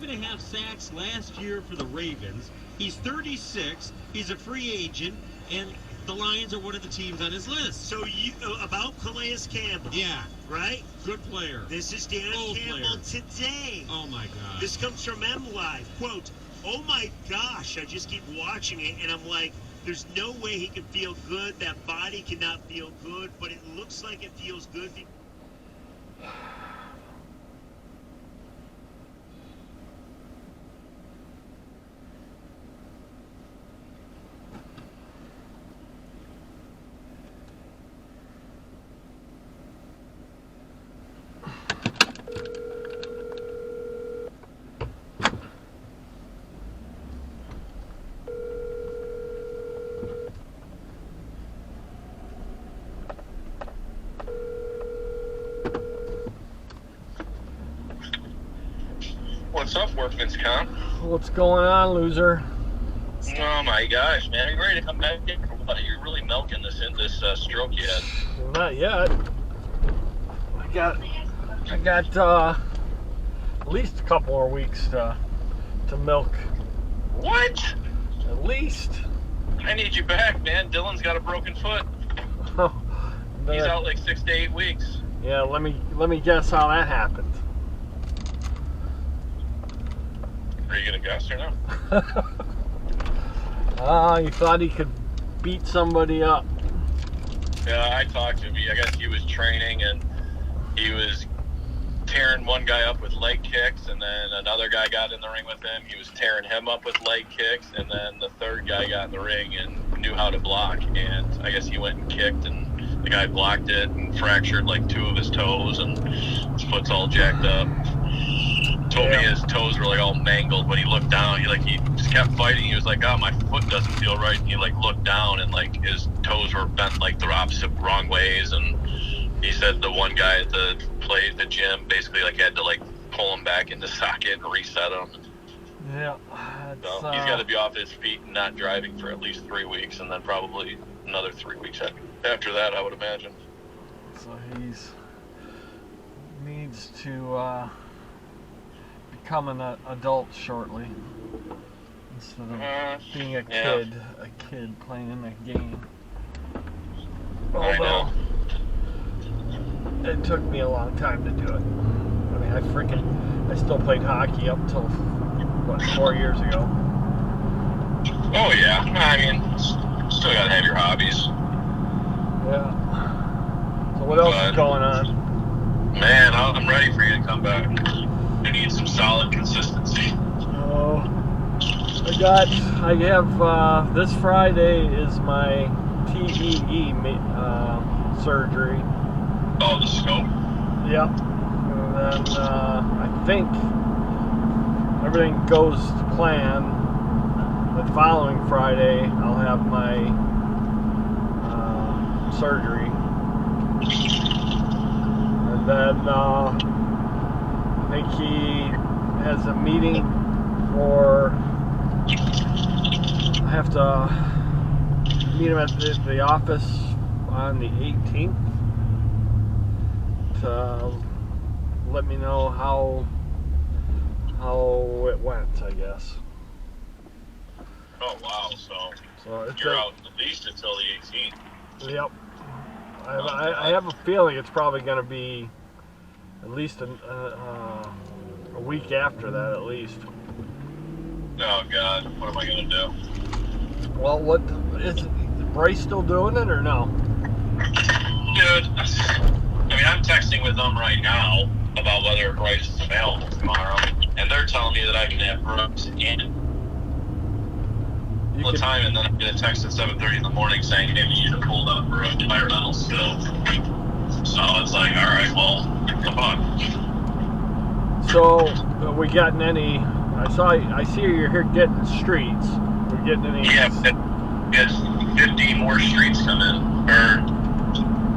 5.5 sacks last year for the Ravens. He's 36. He's a free agent, and the Lions are one of the teams on his list. So about Calais Campbell. Yeah. Right? Good player. This is Dan Campbell today. Oh, my God. This comes from MLive. Quote, "Oh, my gosh, I just keep watching it, and I'm like, there's no way he can feel good. That body cannot feel good, but it looks like it feels good." What's up, Workman's Comp? What's going on, loser? Oh my gosh, man! Are you ready to come back in or what? You're really milking this stroke yet? Well, not yet. I got at least a couple more weeks to milk. What? At least. I need you back, man. Dylan's got a broken foot. He's out like 6 to 8 weeks. Yeah, let me guess how that happened. Are you gonna guess or no? You thought he could beat somebody up. Yeah, I talked to him. I guess he was training and he was tearing one guy up with leg kicks, and then another guy got in the ring with him. He was tearing him up with leg kicks, and then the third guy got in the ring and knew how to block, and I guess he went and kicked, and the guy blocked it and fractured like 2 of his toes, and his foot's all jacked up. Told me his toes were like all mangled. When he looked down, he just kept fighting. He was like, "Oh, my foot doesn't feel right." And he like looked down, and like his toes were bent like the wrong ways. And he said the one guy at the gym basically like had to like pull him back into socket and reset him. Yeah. So he's got to be off his feet and not driving for at least 3 weeks, and then probably another 3 weeks after that, I would imagine. So needs to become an adult shortly, instead of being a kid playing in a game. Although it took me a long time to do it. I mean, I still played hockey up till 4 years ago. Oh yeah, I mean, still gotta have your hobbies. Yeah. So what else is going on? Man, I'm ready for you to come back. I need some solid consistency. Oh, I have this Friday is my TEE surgery. Oh, the scope? Yep. And then I think everything goes to plan. The following Friday, I'll have my surgery. And then I think he has a meeting for. I have to meet him at the office on the 18th to let me know how it went, I guess. Oh wow! So you're out at least until the 18th. Yep. I have a feeling it's probably going to be at least a week after that, at least. Oh God! What am I going to do? Well, what is Bryce still doing it or no? Dude, I mean, I'm texting with them right now about whether Bryce is available tomorrow, and they're telling me that I can have Brooks in all the time, and then I'm going to text at 7:30 in the morning saying, "Hey, we need to pull up for environmental still." So it's like, all right, well, come on. So, are we getting any? I see you're here getting streets. We're getting any? Yeah, we had 50 more streets come in, or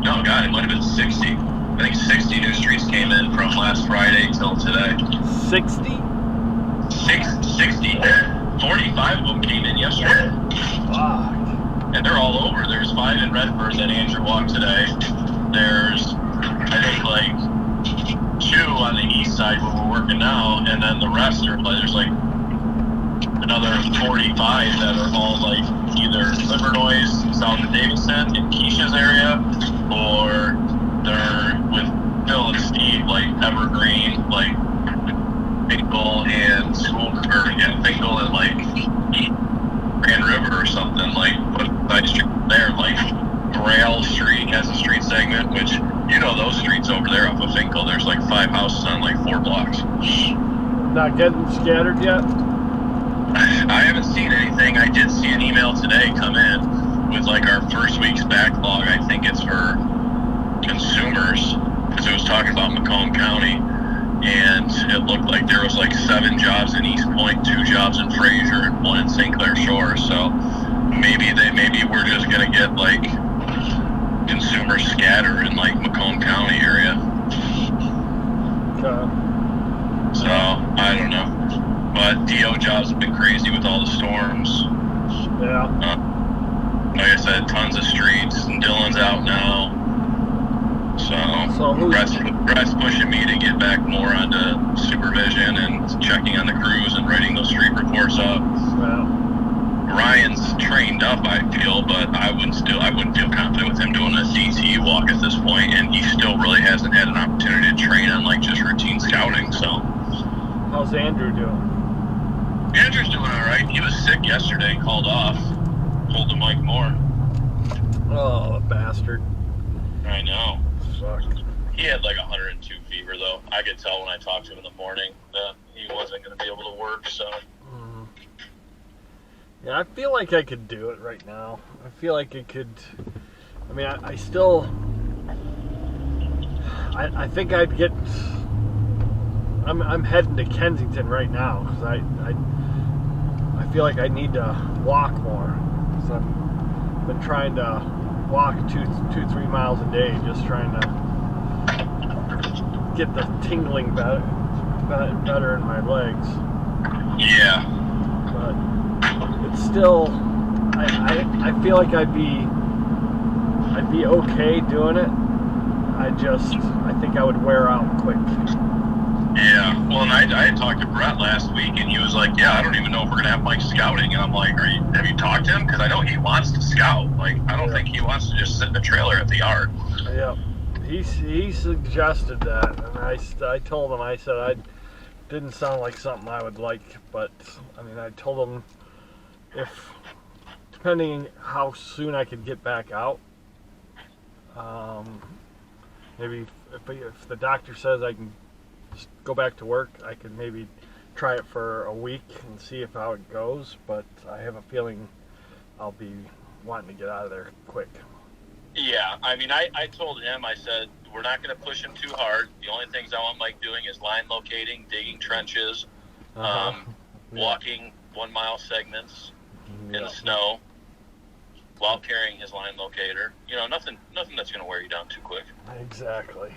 no, God, it might have been 60. I think 60 new streets came in from last Friday till today. 60? 60. 45 of them came in yesterday. Fuck. And they're all over. There's 5 in Redford that Andrew walked today. There's, I think, like 2 on the east side where we're working now, and then the rest are like, there's like another 45 that are all like either Livernois, south of Davidson, in Keisha's area, or they're with Phil and Steve, like Evergreen, like Finkel and Finkel and like Grand River or something, like what side street there, like Rail Street has a street segment, which you know those streets over there off of Finkel, there's like 5 houses on like 4 blocks. Not getting scattered yet? I haven't seen anything. I did see an email today come in with like our first week's backlog. I think it's for consumers, because it was talking about Macomb County, and it looked like there was like 7 jobs in East Point, 2 jobs in Fraser, and 1 in St. Clair Shores. So maybe we're just gonna get like consumers scatter in like Macomb County area. So I don't know, but DO jobs have been crazy with all the storms. Yeah. Like I said, tons of streets, and Dylan's out now. So Brett's pushing me to get back more onto supervision and checking on the crews and writing those street reports up. Wow. Ryan's trained up, I feel, but I wouldn't feel confident with him doing a DT walk at this point, and he still really hasn't had an opportunity to train on like just routine scouting. So, how's Andrew doing? Andrew's doing all right. He was sick yesterday, called off. Told him Mike Moore. Oh, the bastard. I know. Suck. He had like 102 fever, though. I could tell when I talked to him in the morning that he wasn't going to be able to work. So. Yeah, I feel like I could do it right now. I feel like it could. I mean, I still. I think I'd get. I'm heading to Kensington right now because I feel like I need to walk more. So I've been trying to walk 2-3 miles a day, just trying to get the tingling better in my legs. Yeah. But it's still, I feel like I'd be okay doing it. I think I would wear out quick. Yeah, well, and I had talked to Brett last week, and he was like, yeah, I don't even know if we're going to have Mike scouting. And I'm like, have you talked to him? Because I know he wants to scout. Like, I don't think he wants to just sit in the trailer at the yard. Yeah, he suggested that, and I told him, I said, I didn't sound like something I would like, but, I mean, I told him depending how soon I could get back out, maybe if the doctor says I can just go back to work, I could maybe try it for a week and see how it goes, but I have a feeling I'll be wanting to get out of there quick. Yeah, I mean, I told him, I said, we're not going to push him too hard. The only things I want Mike doing is line locating, digging trenches, walking 1 mile segments in the snow while carrying his line locator. You know, nothing that's going to wear you down too quick. Exactly.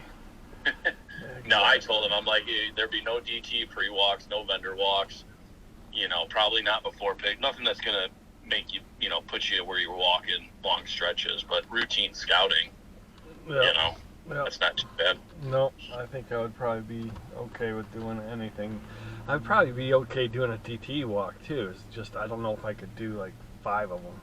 No, I told him, I'm like, there'd be no DT pre-walks, no vendor walks, probably not before pick, nothing that's going to make you, put you where you're walking long stretches, but routine scouting, that's not too bad. No, I think I would probably be okay with doing anything. I'd probably be okay doing a DT walk too. It's just, I don't know if I could do like 5 of them.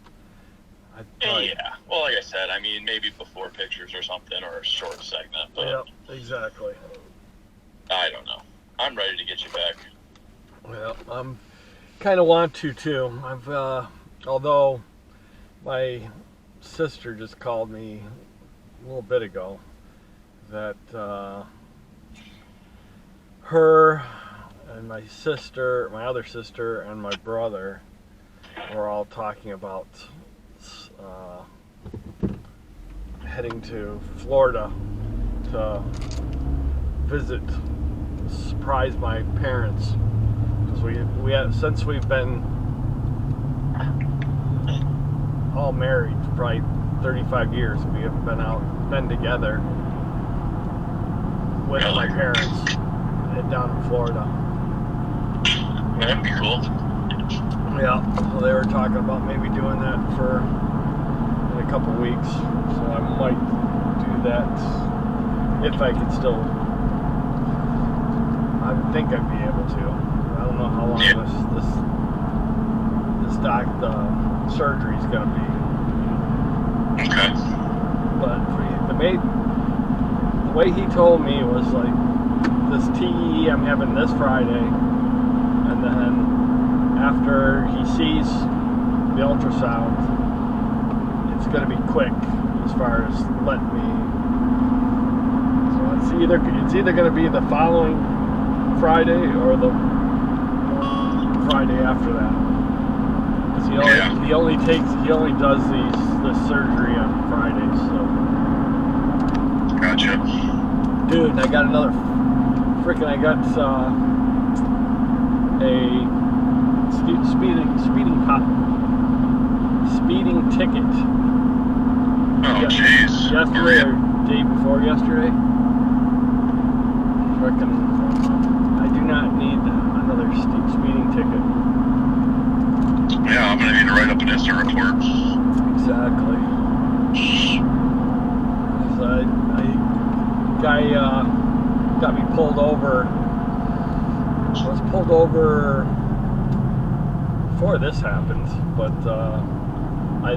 Yeah, well, like I said, I mean, maybe before pictures or something, or a short segment. But yeah, exactly. I don't know. I'm ready to get you back. Well, I'm kind of want to too. Although my sister just called me a little bit ago that her and my other sister, and my brother were all talking about heading to Florida to visit, surprise my parents, because we have, since we've been all married probably 35 years, we haven't been together with my parents down in Florida. That'd be cool. Yeah, so they were talking about maybe doing that in a couple weeks, so I might do that if I can still I would think I'd be able to. I don't know how long the surgery's gonna be. Okay. But the way he told me was like, this TE I'm having this Friday, and then after he sees the ultrasound, it's gonna be quick as far as letting me. So it's either gonna be the following Friday or the Friday after that. Because he only does this surgery on Fridays. So. Gotcha. Dude, I got another I got a speeding ticket. Oh, jeez. Yesterday or day before yesterday. I do not need another speeding ticket. Yeah, I'm gonna need to write up an incident report. Exactly. Guy got me pulled over. I was pulled over before this happened, but I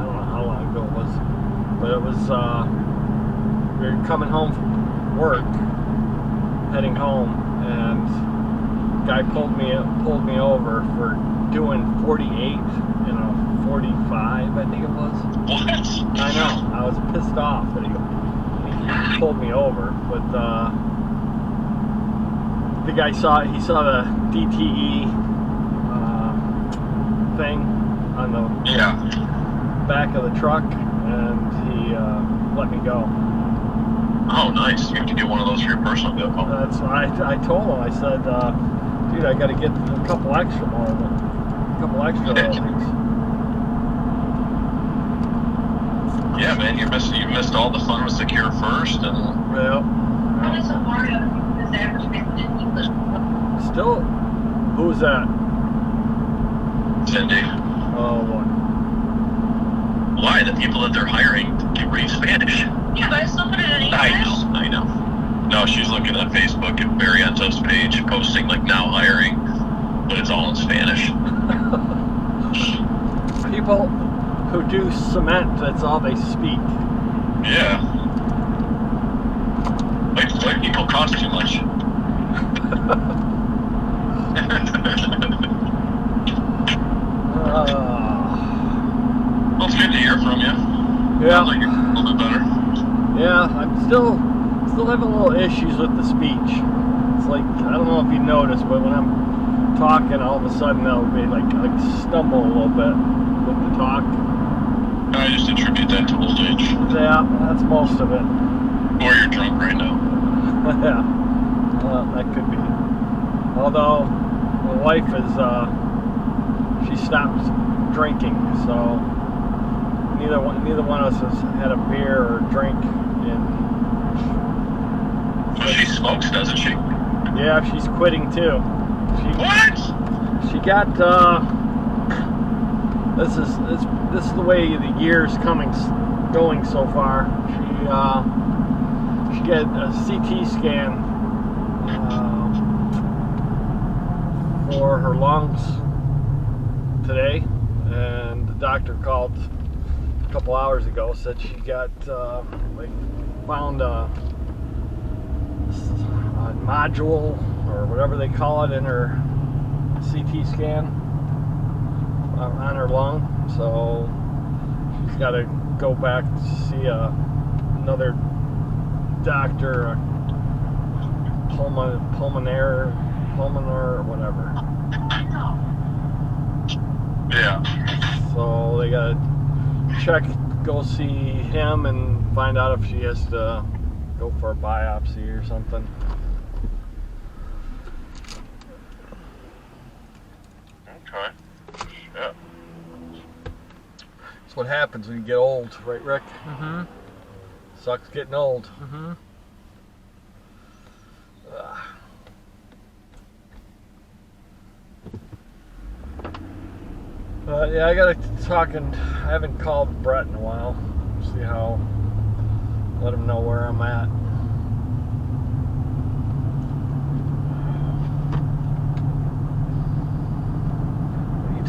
don't know how long ago it was, but it was we were coming home from work, heading home, and guy pulled me over for doing 48 in a 45, I think it was. What? I know. I was pissed off that he pulled me over, but the guy saw the DTE thing on the back of the truck, and he let me go. Oh, nice. You have to get one of those for your personal vehicle. That's I told him. I said, dude, I got to get a couple extra things. Yeah, man, you missed all the fun with Secure First, and Still, who's that? Cindy. Oh, what? Why? The people that they're hiring can read Spanish. Yeah, but I still put it in English. I know. No, she's looking at Facebook at Barrientos' page, posting like now hiring, but it's all in Spanish. People who do cement, that's all they speak. Yeah. White people cost too much. Well, it's good to hear from you. Yeah. Sounds like you're a little bit better. Yeah, I'm still having little issues with the speech. It's like, I don't know if you noticed, but when I'm talking, all of a sudden I'll be like stumble a little bit with the talk. I just attribute that to old age. Yeah, that's most of it. Or you're drunk right now. Yeah, that could be. Although my wife she stopped drinking, so neither one of us has had a beer or a drink in. Well, she smokes, doesn't she? Yeah, she's quitting too. What? She got. This is the way the year's going so far. She got a CT scan for her lungs today, and the doctor called a couple hours ago, said she got found a module or whatever they call it in her CT scan on her lung, so she's got to go back to see another doctor, a pulmonar or whatever. Yeah. So they gotta go see him and find out if she has to go for a biopsy or something. Okay. Yeah. That's what happens when you get old, right, Rick? Mm-hmm. Sucks getting old. Mm-hmm. Yeah, I gotta I haven't called Brett in a while. Let him know where I'm at.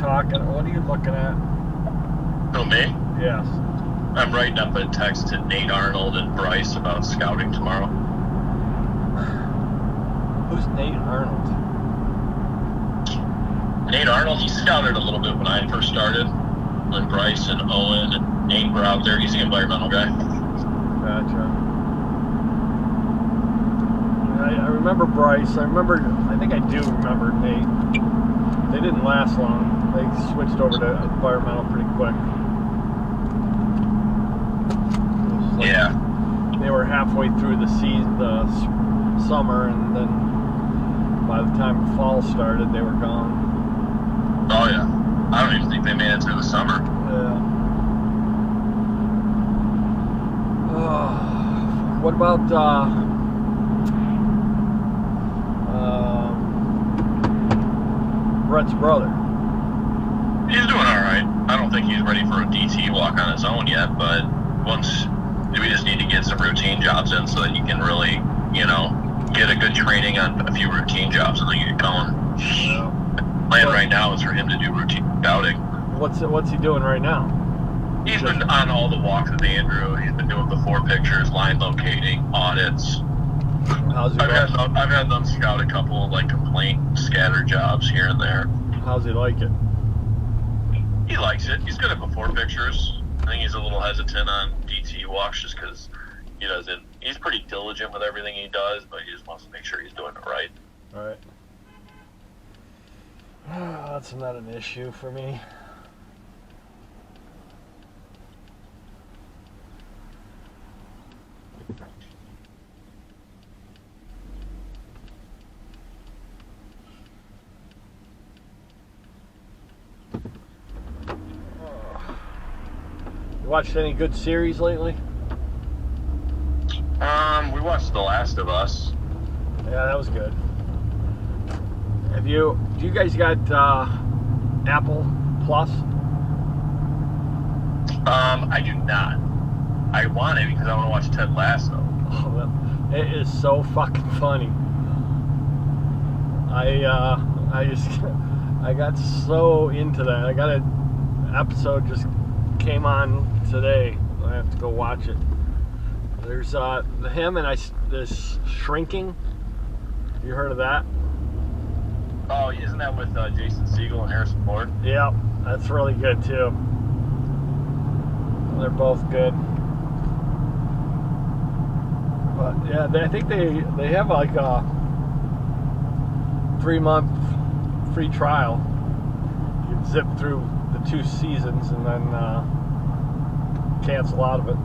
talking. What are you looking at? Who, me? Yes. I'm writing up a text to Nate Arnold and Bryce about scouting tomorrow. Who's Nate Arnold? Nate Arnold, he scouted a little bit when I first started. When Bryce and Owen and Nate were out there. He's the environmental guy. Gotcha. I remember Bryce. I think I do remember Nate. They didn't last long. They switched over to environmental pretty quick. Yeah. They were halfway through the season, the summer, and then by the time fall started, they were gone. Oh, yeah. I don't even think they made it through the summer. Yeah. What about Brett's brother? He's doing all right. I don't think he's ready for a DT walk on his own yet, but we just need to get some routine jobs in so that he can really, get a good training on a few routine jobs and then get going. Yeah. The plan right now is for him to do routine scouting. What's he doing right now? He's been on all the walks with Andrew. He's been doing before pictures, line locating, audits. How's he I've had them scout a couple of complaint scatter jobs here and there. How's he like it? He likes it. He's good at before pictures. I think he's a little hesitant on DT walks just because he's pretty diligent with everything he does, but he just wants to make sure he's doing it right. All right. That's not an issue for me. You watched any good series lately? We watched The Last of Us. Yeah, that was good. Do you guys got Apple Plus? I do not. I want it because I want to watch Ted Lasso. Oh, well, it is so fucking funny. I got so into that. I got an episode just came on today. I have to go watch it. There's him and this Shrinking. You heard of that? Oh, isn't that with Jason Segel and Harrison Ford? Yeah, that's really good too. They're both good. But yeah, I think they have like a 3-month free trial. You can zip through the 2 seasons and then cancel out of it.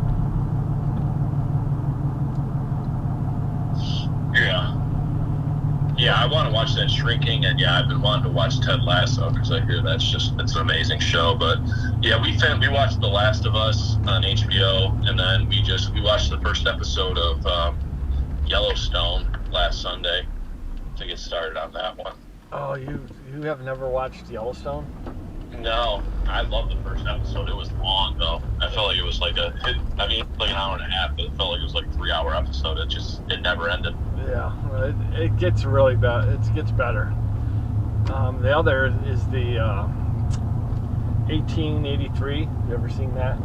Yeah, I want to watch that Shrinking, and I've been wanting to watch Ted Lasso because I hear it's an amazing show. But yeah, we watched The Last of Us on HBO, and then we watched the first episode of Yellowstone last Sunday to get started on that one. Oh, you have never watched Yellowstone? No, I loved the first episode. It was long though. I felt like it was like an hour and a half, but it felt like it was like a 3-hour episode. It never ended. Yeah, it gets really bad. It gets better. The other is the 1883. You ever seen that?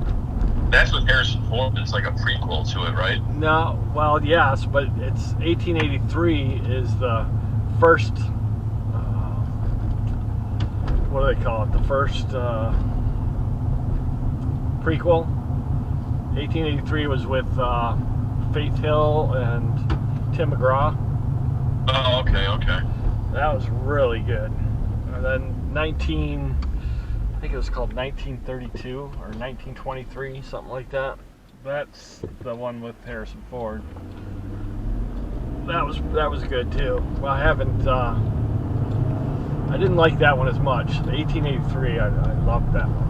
That's with Harrison Ford. It's like a prequel to it, right? No, well, yes, but it's 1883 is the first. What do they call it? The first prequel. 1883 was with Faith Hill and Tim McGraw. Oh, okay. That was really good. And then I think it was called 1932 or 1923, something like that. That's the one with Harrison Ford. That was good too. Well, I didn't like that one as much. The 1883, I loved that one.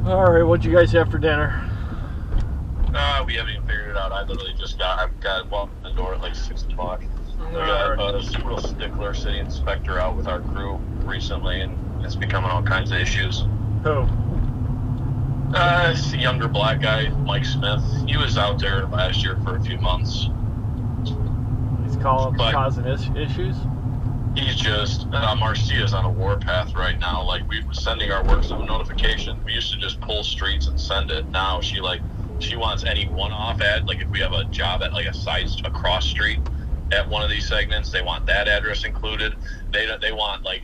All right, what'd you guys have for dinner? We haven't even figured it out. I literally I've got walked in the door at like 6 o'clock. We got a real stickler city inspector out with our crew recently, and it's becoming all kinds of issues. Who? It's a younger black guy, Mike Smith. He was out there last year for a few months. He's causing issues? He's just, Marcia's on a warpath right now. Like, we were sending our work zone notification. We used to just pull streets and send it. Now she wants any one-off ad. Like, if we have a job at like a cross street at one of these segments, they want that address included. They want like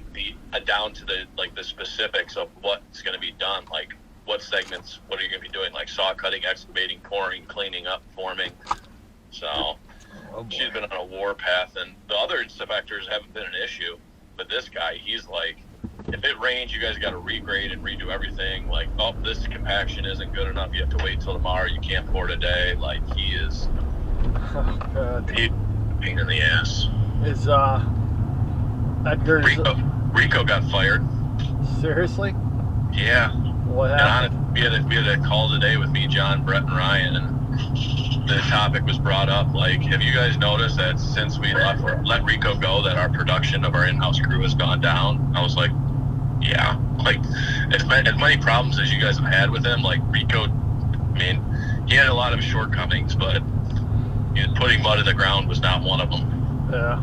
down to the specifics of what's going to be done. Like, what segments, what are you going to be doing? Like saw cutting, excavating, pouring, cleaning up, forming. So she's been on a warpath, and the other inspectors haven't been an issue. But this guy, he's like, if it rains, you guys got to regrade and redo everything. Like, oh, this compaction isn't good enough. You have to wait till tomorrow. You can't pour today. Like, he is a pain in the ass. Is Edgar's Rico got fired. Seriously? Yeah. What happened? We had a call today with me, John, Brett, and Ryan, and the topic was brought up. Like, have you guys noticed that since we let Rico go, that our production of our in-house crew has gone down? I was like, yeah. Like, as many problems as you guys have had with him, like Rico, I mean, he had a lot of shortcomings, but putting mud in the ground was not one of them. Yeah.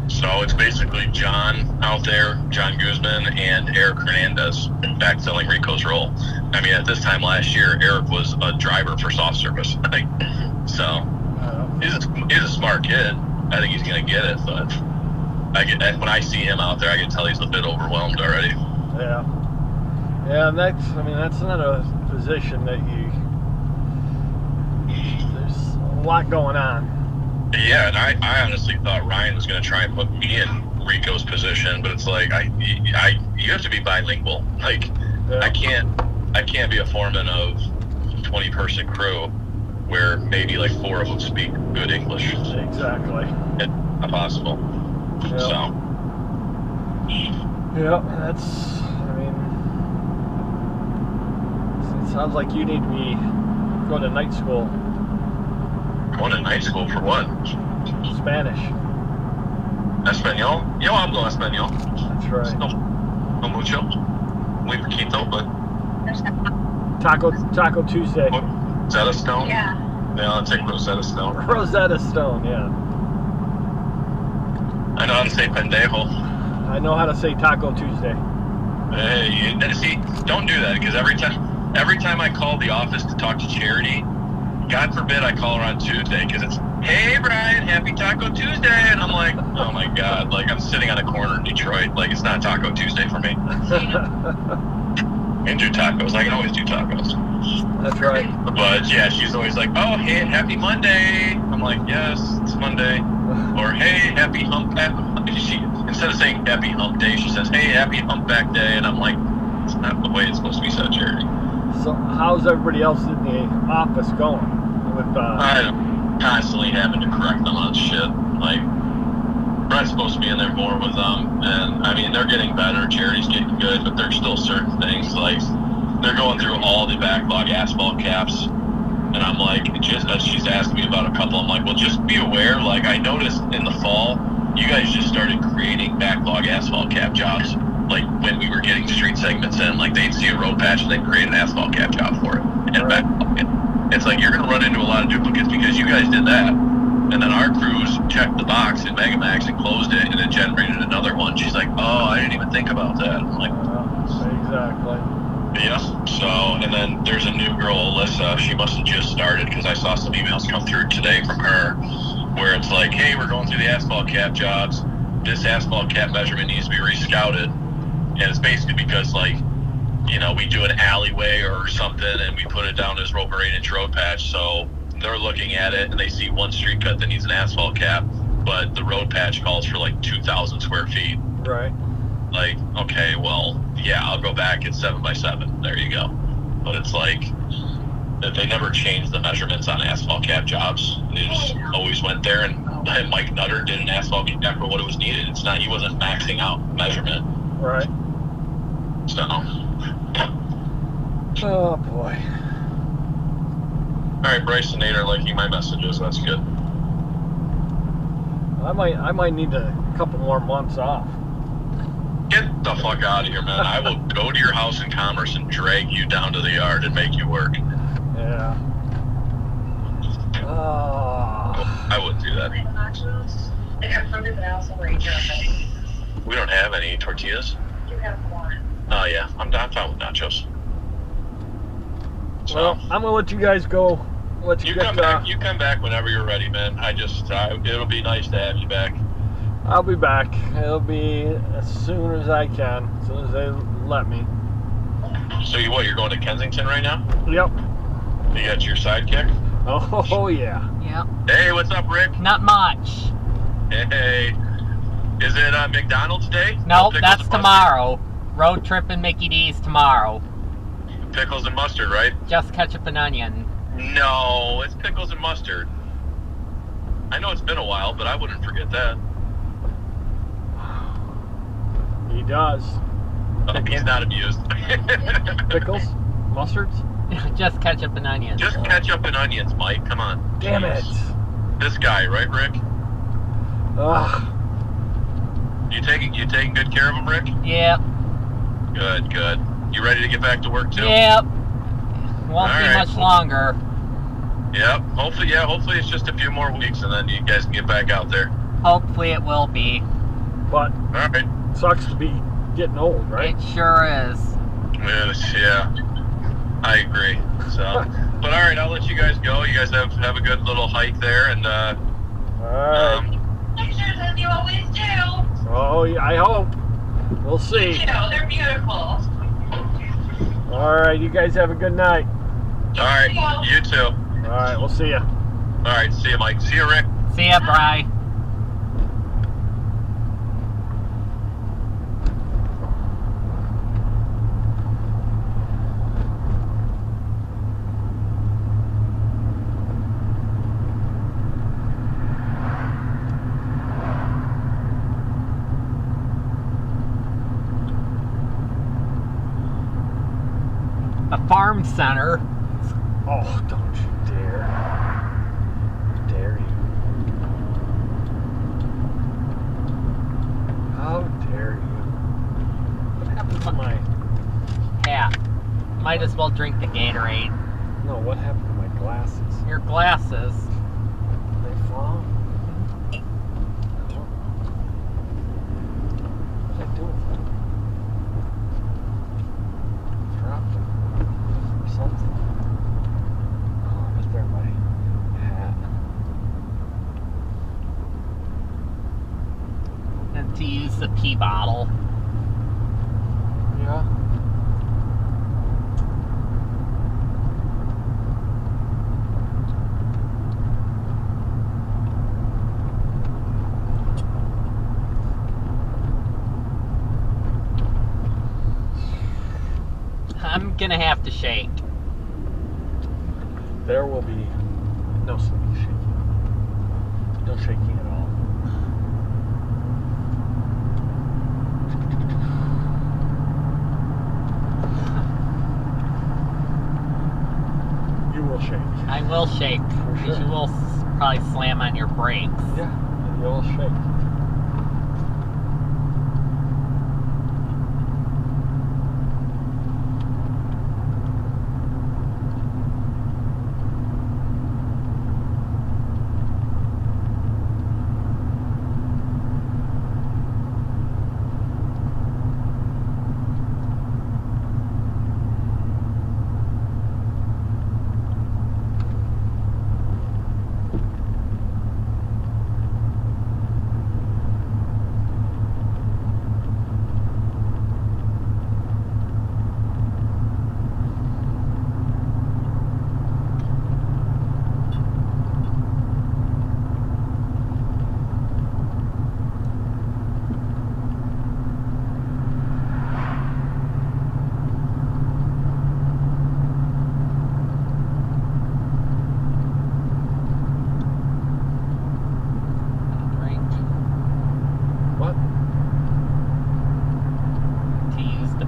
So it's basically John out there, John Guzman, and Eric Hernandez backfilling Rico's role. I mean, at this time last year, Eric was a driver for soft service. So he's a smart kid. I think he's going to get it, but when I see him out there, I can tell he's a bit overwhelmed already. Yeah. Yeah, and that's another position that there's a lot going on. Yeah, and I honestly thought Ryan was going to try and put me in Rico's position, but it's like you have to be bilingual. Like, yeah. I can't be a foreman of 20-person crew where maybe like 4 of them speak good English. Exactly. It's not possible. Yep. So. Yeah, it sounds like you need to be going to night school. Going to night school for what? Spanish. Español? Yo hablo español. That's right. No mucho. Muy poquito, but. Taco Tuesday. Rosetta Stone? Yeah. Yeah, I'll take Rosetta Stone. Rosetta Stone, yeah. I know how to say pendejo. I know how to say Taco Tuesday. Hey, see, don't do that, because every time I call the office to talk to Charity, God forbid I call her on Tuesday, because it's, hey, Brian, happy Taco Tuesday. And I'm like, oh, my God. Like, I'm sitting on a corner in Detroit. Like, it's not Taco Tuesday for me. And do tacos. I can always do tacos. That's right. But, yeah, she's always like, oh, hey, happy Monday. I'm like, yes, it's Monday. Or, hey, happy hump day. Instead of saying happy hump day, she says, hey, happy humpback day. And I'm like, it's not the way it's supposed to be said, Charity. So how's everybody else in the office going? I'm constantly having to correct them on shit. Like, Brett's supposed to be in there more with them, and I mean, they're getting better. Charity's getting good, but there's still certain things, like, they're going through all the backlog asphalt caps, and I'm like, she's asking me about a couple. I'm like, well, just be aware. Like, I noticed in the fall, you guys just started creating backlog asphalt cap jobs. Like, when we were getting street segments in, like, they'd see a road patch and they'd create an asphalt cap job for it. And backlog it. It's like, you're going to run into a lot of duplicates because you guys did that. And then our crews checked the box in Megamax and closed it, and it generated another one. She's like, oh, I didn't even think about that. I'm like, exactly. Yeah. So, and then there's a new girl, Alyssa. She must have just started because I saw some emails come through today from her where it's like, hey, we're going through the asphalt cap jobs. This asphalt cap measurement needs to be rescouted. And it's basically because, like, you know, we do an alleyway or something and we put it down as over 8-inch road patch. So they're looking at it and they see one street cut that needs an asphalt cap, but the road patch calls for like 2,000 square feet. Right. Like, okay, well, yeah, I'll go back at 7x7. There you go. But it's like that they never changed the measurements on asphalt cap jobs. They just always went there, and Mike Nutter did an asphalt cap for what it was needed. It's not, he wasn't maxing out measurement. Right. So. Oh boy. All right, Bryce and Nate are liking my messages. That's good. I might need a couple more months off. Get the fuck out of here, man. I will go to your house in Commerce and drag you down to the yard and make you work. Yeah. I wouldn't do that. Nachos. They got fruit, but I also like nachos. We don't have any tortillas. You have one. Oh yeah, I'm fine with nachos. So, Well, I'm gonna let you guys go. Let you you get. come back. You come back whenever you're ready, man. It'll be nice to have you back. I'll be back. It'll be as soon as I can, as soon as they let me. So you're going to Kensington right now? Yep. You got your sidekick? Oh yeah. Yep. Hey, what's up, Rick? Not much. Hey. Is it McDonald's Day? Nope, Pickles that's and mustard? tomorrow. Road trip and Mickey D's tomorrow. Pickles and mustard, right? Just ketchup and onion. No, it's pickles and mustard. I know it's been a while, but I wouldn't forget that. He does. Oh, he's not amused. Pickles, mustards. Just ketchup and onion. Just ketchup and onions, Mike. Come on. Damn it. This guy, right, Rick? Ugh. You taking good care of him, Rick? Yep. Good. You ready to get back to work too? Yep. Won't be Alright. much longer. Yep. Hopefully it's just a few more weeks and then you guys can get back out there. Hopefully it will be. But All right. sucks to be getting old, right? It sure is. Yeah. I agree. So, but all right, I'll let you guys go. You guys have a good little hike there, and All right. Pictures as you always do. Oh, yeah, I hope. We'll see. You know, they're beautiful. All right, you guys have a good night. all right, you too. All right, we'll see ya. All right, see you, Mike. See you, Rick. See ya, Bri. The farm center. Oh, don't you dare. How dare you. How dare you. What happened to my... Hat. Might as well drink the Gatorade. No, what happened to my glasses? Your glasses. They fall? I don't know. What did I do with them? Dropped them. Or something. Oh, I was wearing my hat. And to use the pee bottle. Yeah. I'm gonna have to shake. There will be no shaking. No shaking at all. You will shake. I will shake. For Because sure. you will probably slam on your brakes. Yeah, you will shake. Drink. What? To use the...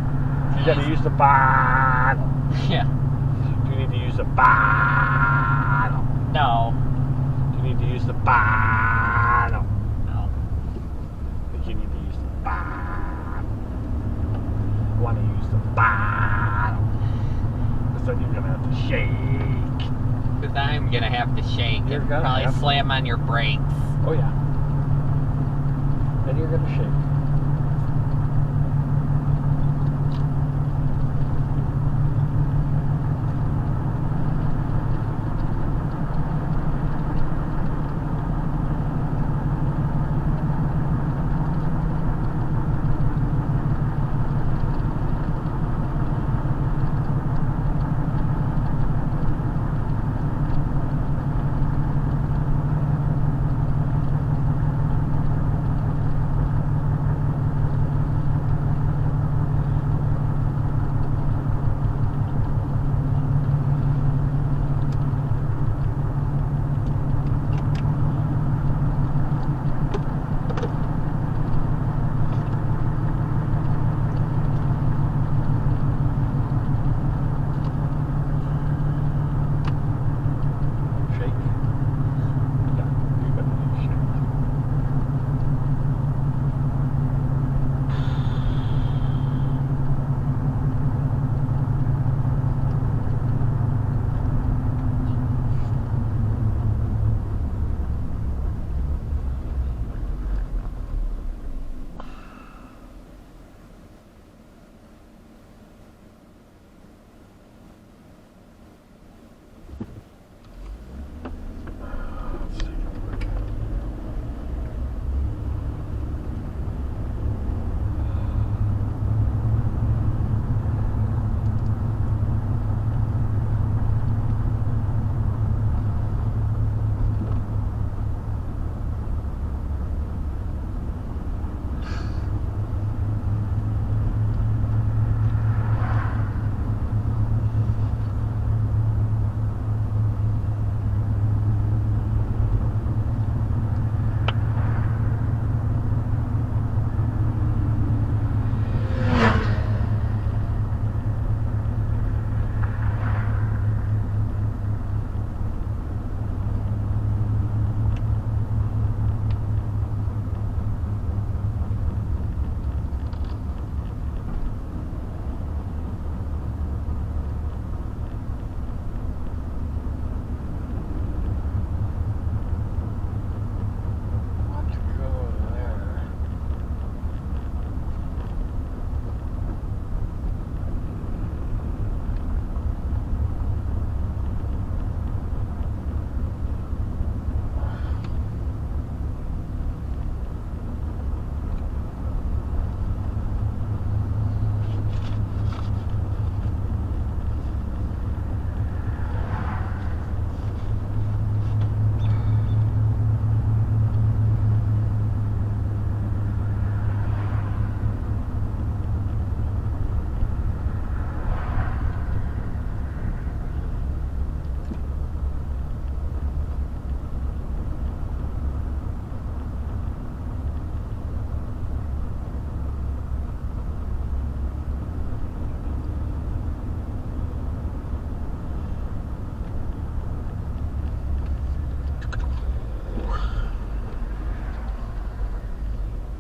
You gotta use the bottle. Yeah. Do you need to use the bottle? No. Do you need to use the bottle? No. I think you need to use the bottle. You want to use the bottle. Because then you're gonna have to shake. Because I'm gonna have to shake. You're And gonna probably have to. slam on your brakes. Oh yeah. And you're gonna shake.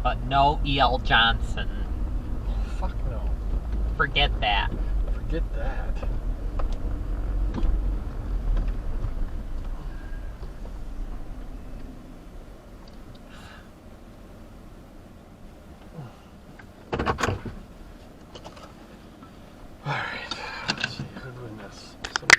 But no E.L. Johnson. Fuck no. Forget that. Forget that.